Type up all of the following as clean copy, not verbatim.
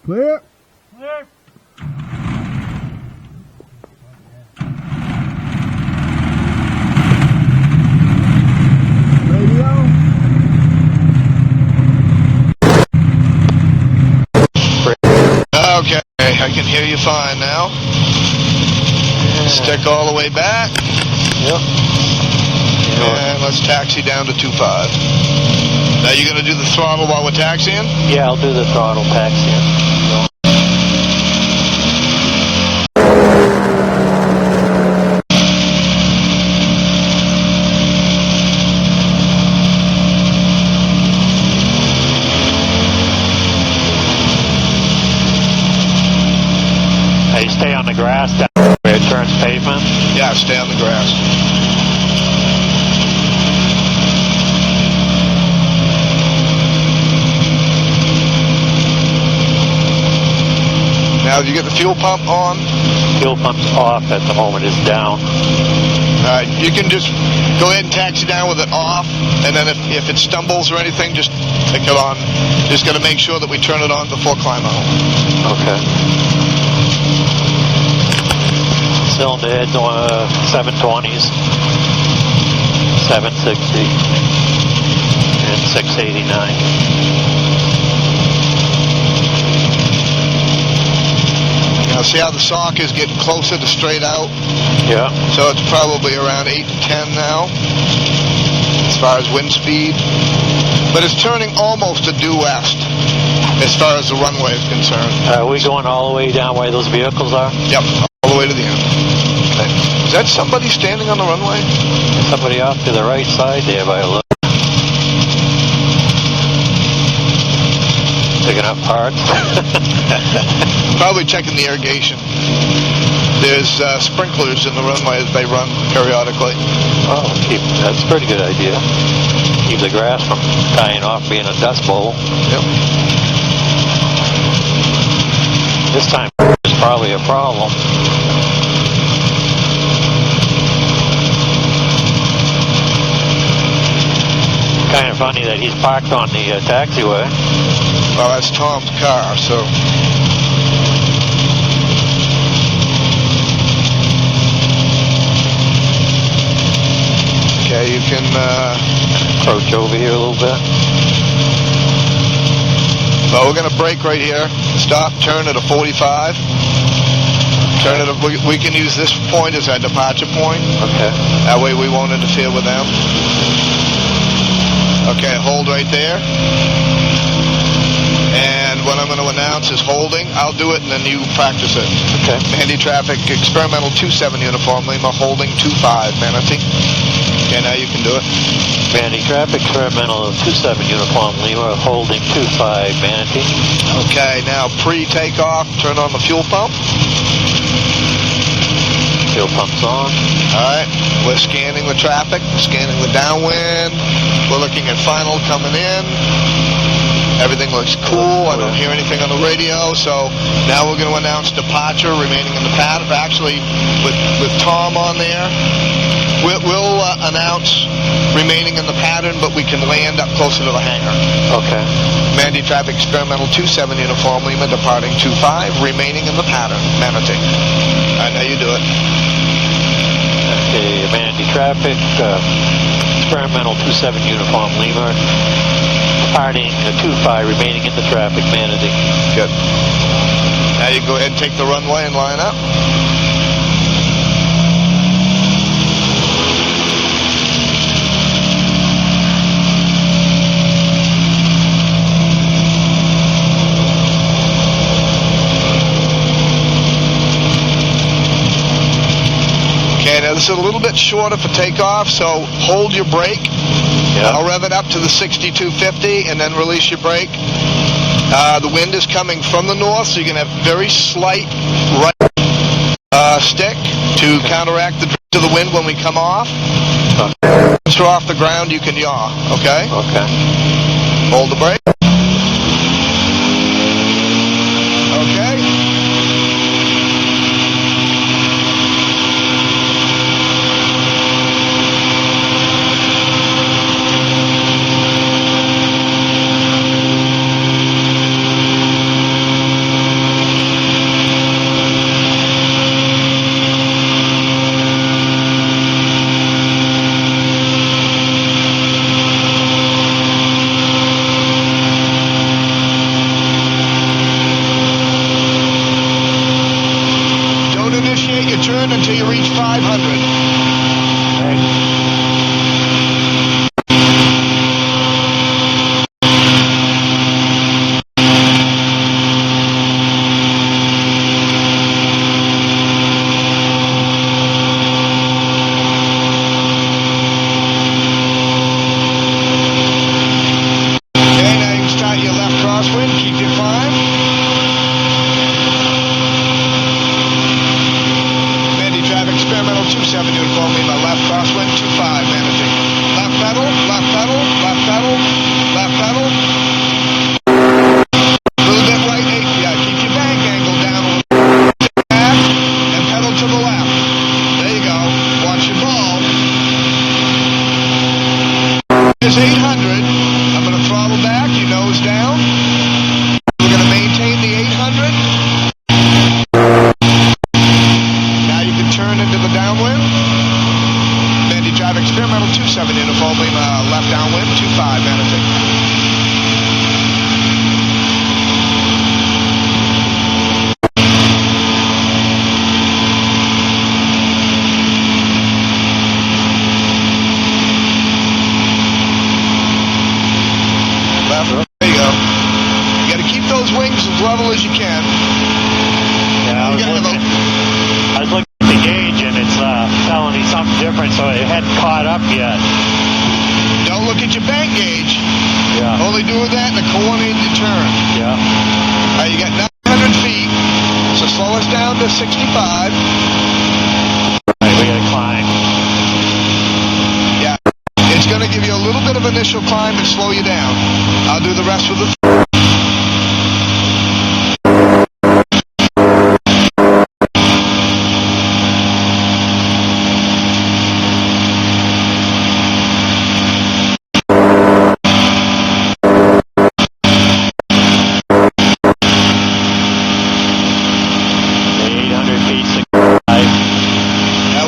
Clear. Clear. Radio. Okay, I can hear you fine now. Yeah. Stick all the way back. Yep. And let's taxi down to 2.5. Now you're going to do the throttle while we're taxiing? Yeah, I'll do the throttle taxi. Hey, stay on the grass down where it turns pavement. Yeah, stay on the grass. Now, did you get the fuel pump on? Fuel pump's off at the moment. It's down. All right, you can just go ahead and taxi down with it off, and then if it stumbles or anything, just take it on. Just got to make sure that we turn it on before climb out. Okay. Cylinder head 720s, 760, and 689. Now, see how the sock is getting closer to straight out? Yeah. So it's probably around 8 to 10 now, as far as wind speed. But it's turning almost to due west, as far as the runway is concerned. Are we going all the way down where those vehicles are? Yep, all the way to the end. Okay. Is that somebody standing on the runway? Somebody off to the right side there by a little. Picking up parts. Probably checking the irrigation. There's sprinklers in the runway as they run periodically. Oh, that's a pretty good idea. Keep the grass from tying off being a dust bowl. Yep. This time is probably a problem. Kind of funny that he's parked on the taxiway. Well, that's Tom's car, so... Okay, you can... Approach over here a little bit. Well, we're going to brake right here. Stop, turn at a 45. Turn it. We can use this point as our departure point. Okay. That way we won't interfere with them. Okay, hold right there. And what I'm going to announce is holding. I'll do it and then you practice it. Okay. Mandy Traffic, Experimental 27 Uniform Lima, holding 25, Manatee. Okay, now you can do it. Mandy Traffic, Experimental 27 Uniform Lima, holding 25, Manatee. Okay, now pre-takeoff, turn on the fuel pump. Fuel pump's on. Alright, we're scanning the traffic, scanning the downwind. We're looking at final coming in. Everything looks cool. I don't hear anything on the radio. So now we're going to announce departure, remaining in the pattern. Actually, with Tom on there, we'll announce remaining in the pattern, but we can land up closer to the hangar. Okay. Mandy Traffic, Experimental 27 Uniform Lima, departing 25, remaining in the pattern. Manatee. All right, now you do it. Okay, Mandy Traffic, Experimental 27 Uniform Lima, departing 25, remaining in the traffic, Manatee. Good. Now you go ahead and take the runway and line up. Okay, now this is a little bit shorter for takeoff, so hold your brake. Yeah. I'll rev it up to the 6250 and then release your brake. The wind is coming from the north, so you're going to have very slight right stick to counteract the drift of the wind when we come off. Okay. Once you're off the ground, you can yaw, okay? Okay. Hold the brake. Okay. until you reach 500. There's 800. I'm going to throttle back, your nose down. We're going to maintain the 800. Now you can turn into the downwind. Mandy Drive Experimental 27 Uniform Lima, left downwind, 25 managing. There you go. You got to keep those wings as level as you can. Yeah, I was looking at the gauge and it's telling me something different, so it hadn't caught up yet. Don't look at your bank gauge. Yeah. Only do that in the coordinated turn. Yeah. All right, you got 900 feet, so slow us down to 65. All right, we got to climb. Yeah. It's going to give you a little bit of initial climb and slow you down. I'll do the rest with the...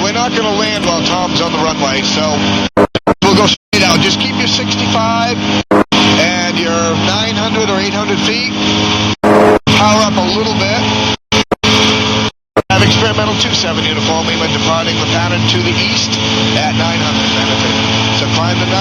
We're not going to land while Tom's on the runway, so we'll go straight out. Just keep your 65 and your 900 or 800 feet. Power up a little bit. Have Experimental 27 Uniform Lima departing the pattern to the east at 900. So climb to 9.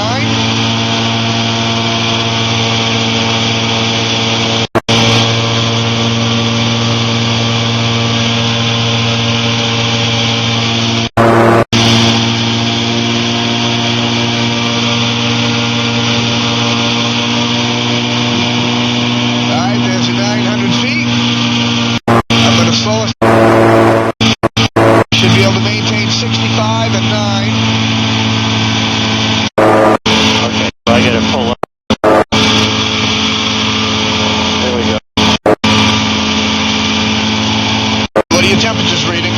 Should be able to maintain 65 and 9. Okay, so I got to pull up. There we go. What are your temperatures reading?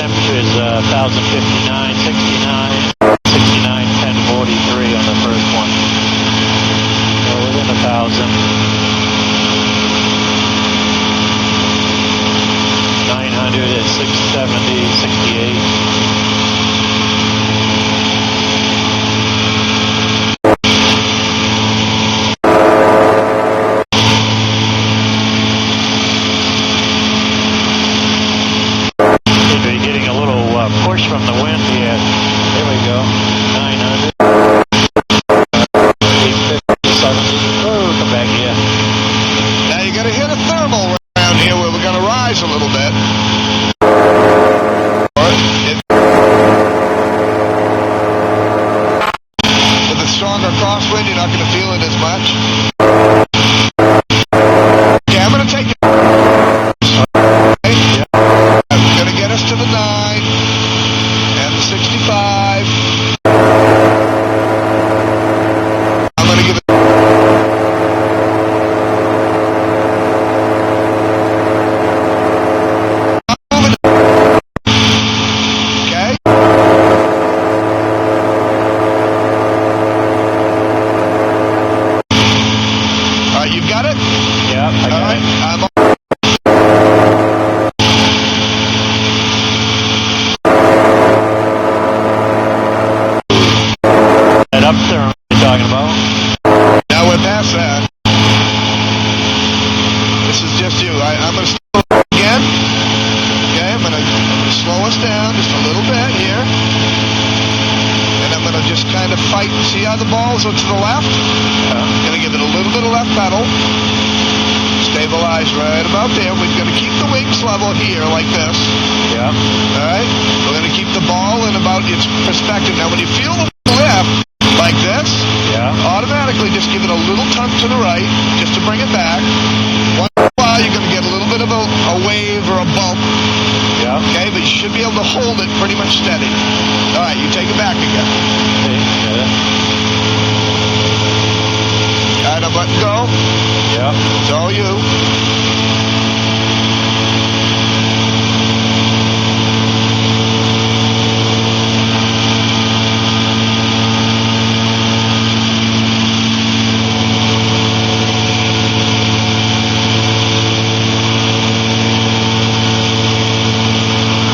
Temperature is 1,059, 69, 69, 1043 on the first one. So within 1,000. 900 at 670, 68. We're getting a little push from the wind here. There we go. 900. 850, 70. Oh, come back here. Now you got to hit a thermal around here where we're going to rise a little bit. With a stronger crosswind, you're not going to feel it as much. Okay, I'm going to take it. Okay. I'm going to get us to the 9 and the 65. I'm going to give it. You've got it? Yeah, I got it. I'm on. That up there you're talking about? Now we're past that. This is just you. I'm going to slow again. Okay, I'm going to slow us down. by the balls or to the left. Gonna give it a little bit of left pedal. Stabilize right about there. We're gonna keep the wings level here like this. Yeah. Alright? We're gonna keep the ball in about its perspective. Now when you feel the lift like this, automatically just give it a little tuck to the right, just to bring it back. Once in a while you're gonna get a little bit of a wave or a bump. Yeah. Okay, but you should be able to hold it pretty much steady. Alright, you take it back again. Alright, I'm letting go. Yeah. It's all you.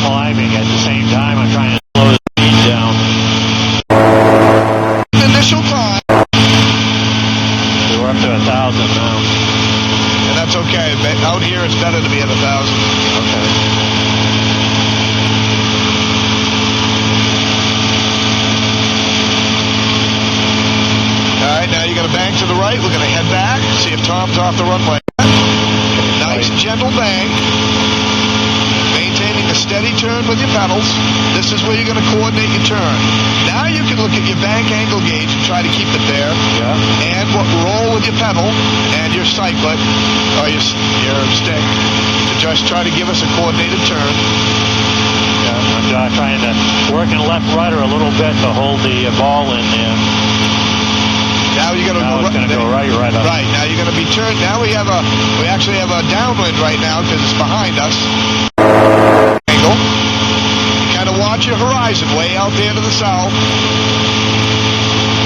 Climbing at the same time. I'm trying to slow the speed down. Initial climb. We're up to 1,000 now. And that's okay. Out here it's better to be at 1,000. Okay. Alright, now you're going to bang to the right. We're going to head back, see if Tom's off the runway. Nice, gentle bang. Maintaining a steady turn with your pedals. This is where you're going to coordinate your turn. Now you can look at your bank angle gauge and try to keep it there. Yeah. And roll with your pedal and your cyclet, or your stick, to just try to give us a coordinated turn. Yeah, I'm trying to work in left rudder a little bit to hold the ball in there. Now you're going to go right up. Right, now you're going to be turned. Now we actually have a downwind right now because it's behind us. Angle. Kind of watch your horizon way out there to the south. A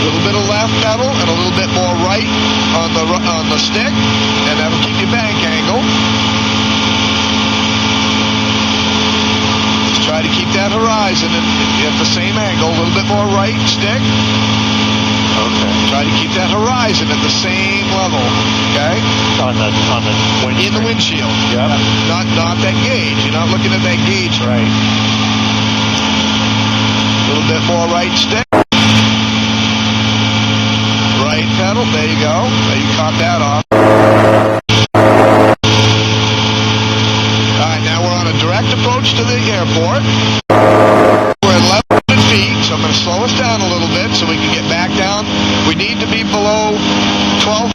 little bit of left pedal and a little bit more right on the stick, and that'll keep your bank angle. Just try to keep that horizon at the same angle. A little bit more right stick. Okay. Try to keep that horizon at the same level. Okay? On the windshield. In the windshield. Yeah. Not that gauge. You're not looking at that gauge. Right. A little bit more right stick. Right pedal. There you go. There you caught that off. Alright, now we're on a direct approach to the airport. We're at 1,100 feet, so I'm going to slow us down a little bit so we can get back down. We need to be below 12.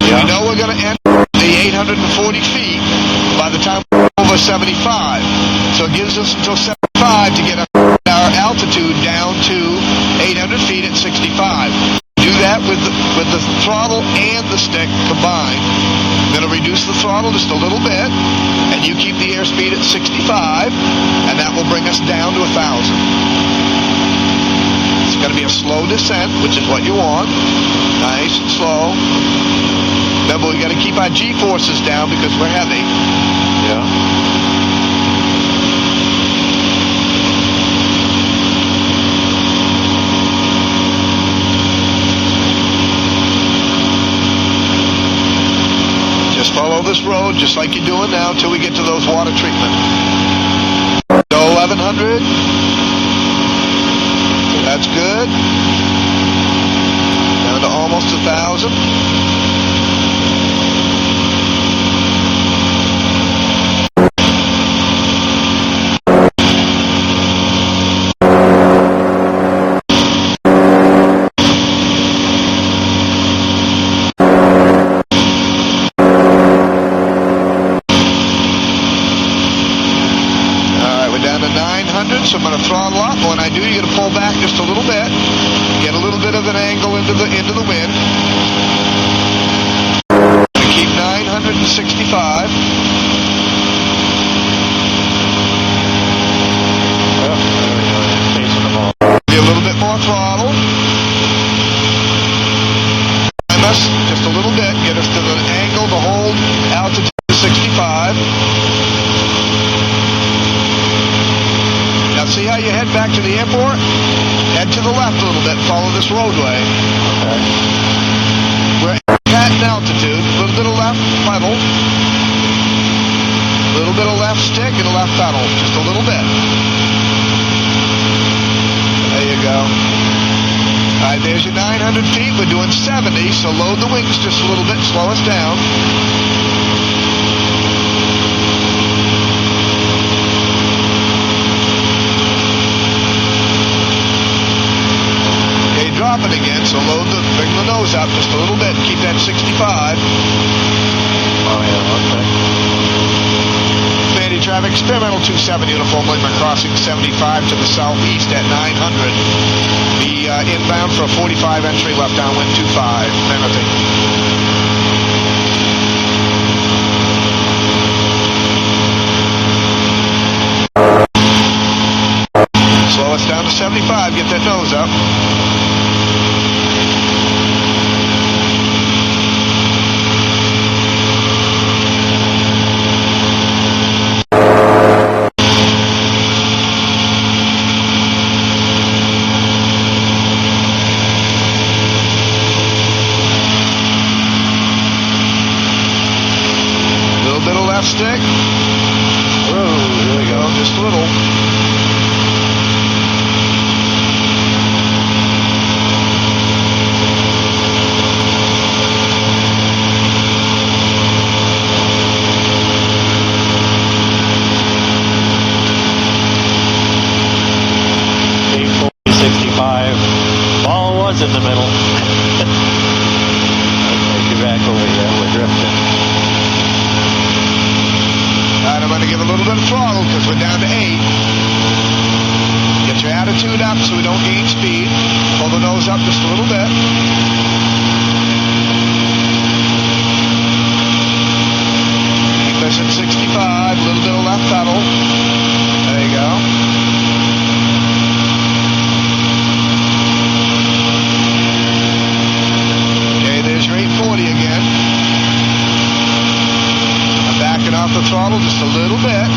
Yeah. We know we're going to end the 840 feet by the time we're over 75. So it gives us until 75 to get our altitude down to 800 feet at 65. Do that with the throttle and the stick combined. I'm going to reduce the throttle just a little bit, and you keep the airspeed at 65, and that will bring us down to 1,000. It's going to be a slow descent, which is what you want. Nice and slow. Remember, we got to keep our G-forces down because we're heavy. Yeah. Just follow this road just like you're doing now until we get to those water treatment. So 1,100. That's good. Down to almost 1,000. So I'm going to throttle up. When I do, you're going to pull back just a little bit. Get a little bit of an angle into the wind. Keep 965. Be a little bit more throttle. Just a little bit. Get us to the angle to hold altitude 65. See how you head back to the airport? Head to the left a little bit. Follow this roadway. Okay. We're at an altitude. A little bit of left pedal. A little bit of left stick and a left pedal. Just a little bit. There you go. All right, there's your 900 feet. We're doing 70, so load the wings just a little bit, slow us down. Okay, drop it again, so bring the nose up just a little bit, keep that 65. Oh, yeah, okay. Mandy traffic, experimental 27 uniform Lima crossing 75 to the southeast at 900. Be inbound for a 45 entry left downwind 25, Manatee. Slow us down to 75, get that nose up. Stick. Whoa, here we go. Just a little. Ball was in the middle. Take you back over here. We're drifting. Alright, I'm going to give a little bit of throttle because we're down to 8. Get your attitude up so we don't gain speed. Pull the nose up just a little bit. Keep this at 65, a little bit of left pedal. There you go. Okay, there's your 840 again. Backing off the throttle just a little bit.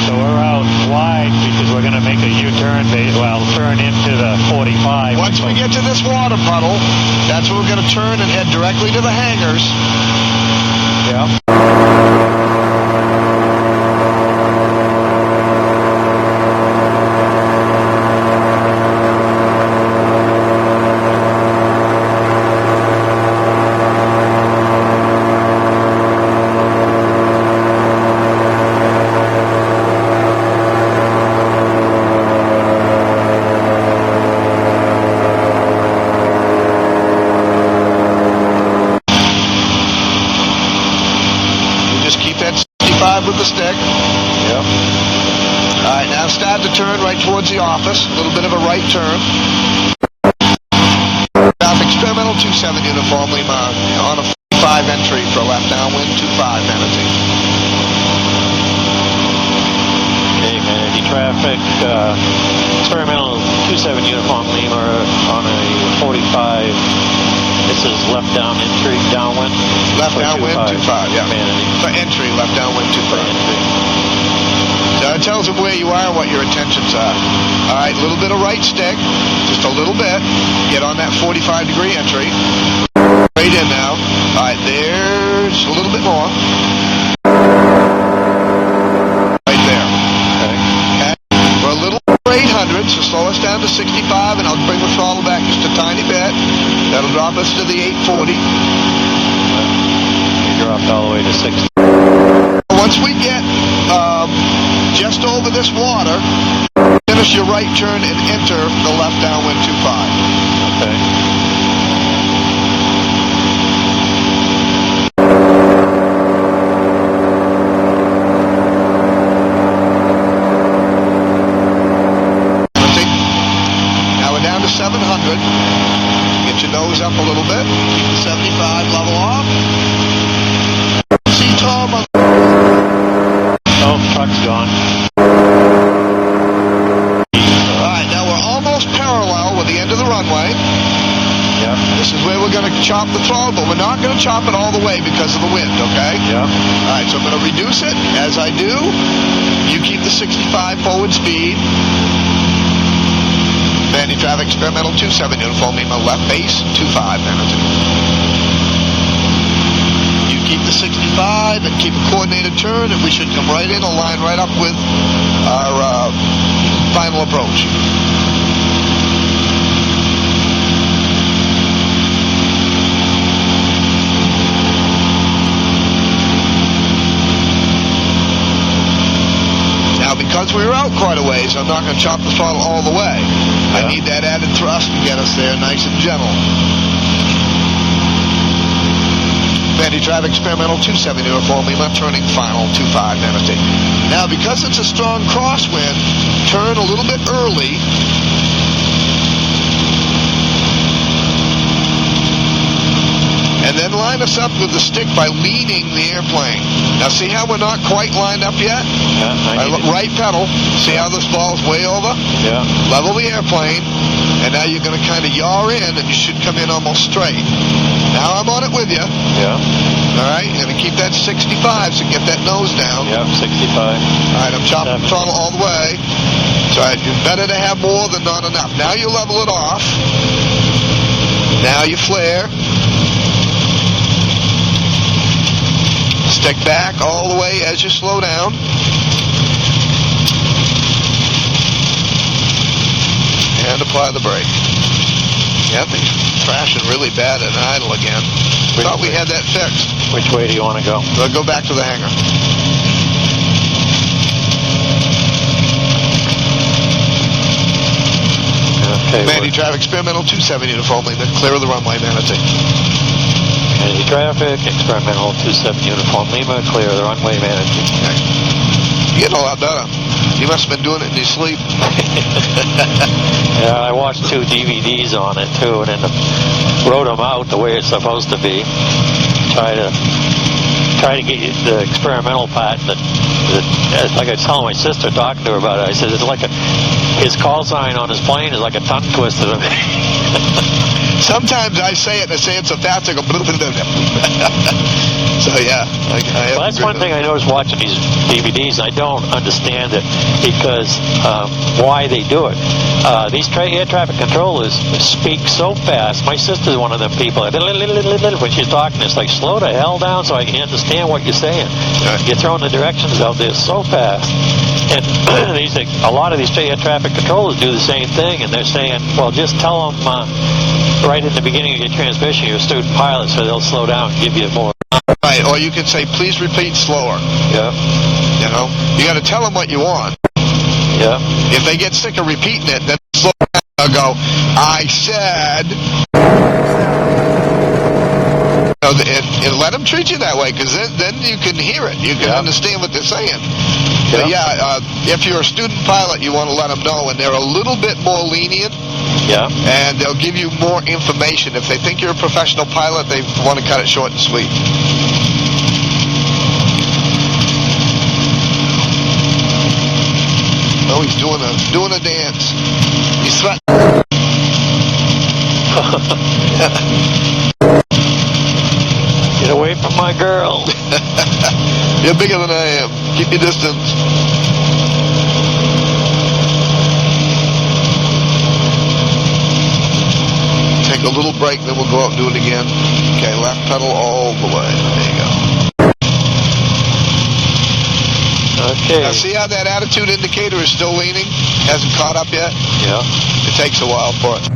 So we're out wide because we're going to make a U-turn, turn into the 45. Once we get to this water puddle, that's where we're going to turn and head directly to the hangars. Yeah. With the stick. Yep. All right, now start to turn right towards the office. A little bit of a right turn. Traffic experimental 27 uniform Lima on a 5 entry for left downwind 25 Manatee. Okay, Manatee traffic. Experimental 27 uniform Lima on a 45. This is left down entry, downwind. Left downwind 25, yeah. Manatee. For entry, left downwind 25. So it tells them where you are and what your intentions are. All right, a little bit of right stick, just a little bit. Get on that 45-degree entry. Right in now. All right, there's a little bit more. Right there. Okay. We're a little 800, so slow us down to 65, and I'll bring the throttle back just a tiny bit. That'll drop us to the 840. You dropped all the way to 60. Once we get just over this water, finish your right turn and enter the left downwind 25. Okay. Now we're down to 700. Get your nose up a little bit. Keep the 75 level off. See Tom on. Oh, truck's gone. All right, now we're almost parallel with the end of the runway. Yep. This is where we're we're going to chop the throttle, but we're not going to chop it all the way because of the wind, okay? Yeah. All right, so I'm going to reduce it. As I do, you keep the 65 forward speed. Vandy Traffic Experimental 27, uniform Lima, left base, 25, Vanity. You keep the 65 and keep a coordinated turn, and we should come right in, align right up with our final approach. Now, because we were out quite a ways, I'm not going to chop the throttle all the way. I need that added thrust to get us there nice and gentle. Vandy Traffic Experimental 27, uniform Lima, turning final 25, Vanity. Now, because it's a strong crosswind, turn a little bit early. And then line us up with the stick by leaning the airplane. Now, see how we're not quite lined up yet? Yeah. Right pedal. See how this ball's way over? Yeah. Level the airplane. And now you're going to kind of yaw in, and you should come in almost straight. Now I'm on it with you. Yeah. All right, you're going to keep that 65, so get that nose down. Yeah, 65. All right, I'm chopping the throttle all the way. So it's better to have more than not enough. Now you level it off. Now you flare. Stick back all the way as you slow down. And apply the brake. Yeah, things crashing really bad at idle again. Thought we had that fixed. Which way do you want to go? We'll go back to the hangar. Okay. Vandy Traffic Experimental 27, uniform Lima, clear of the runway, Vanity. Vandy Traffic Experimental 27, uniform Lima, clear of the runway, Vanity. Okay. You're getting a lot better. You must have been doing it in your sleep. Yeah, I watched 2 DVDs on it too, and then wrote them out the way it's supposed to be. Try to get the experimental part. That like I was telling my sister, talking to her about it, I said it's like his call sign on his plane is like a tongue twister to me. Sometimes I say it, and I say it so fast, I go... So, yeah. Well, that's one thing I noticed watching these DVDs. I don't understand it because why they do it. These air traffic controllers speak so fast. My sister's one of them people. When she's talking, it's like, slow the hell down so I can understand what you're saying. You're throwing the directions out there so fast. And a lot of these air traffic controllers do the same thing, and they're saying, well, just tell them right in the beginning of your transmission, you're a student pilot, so they'll slow down and give you more. Right, or you can say, please repeat slower. Yeah. You know, you got to tell them what you want. Yeah. If they get sick of repeating it, then slow down. They'll go, I said... And let them treat you that way, because then you can hear it. You can understand what they're saying. Yeah. But if you're a student pilot, you want to let them know, and they're a little bit more lenient. Yeah. And they'll give you more information. If they think you're a professional pilot, they want to cut it short and sweet. Oh, he's doing a dance. He's threatening. Get away from my girl. You're bigger than I am. Keep your distance. Take a little break, then we'll go out and do it again. Okay, left pedal all the way. There you go. Okay. Now see how that attitude indicator is still leaning? Hasn't caught up yet? Yeah. It takes a while for it.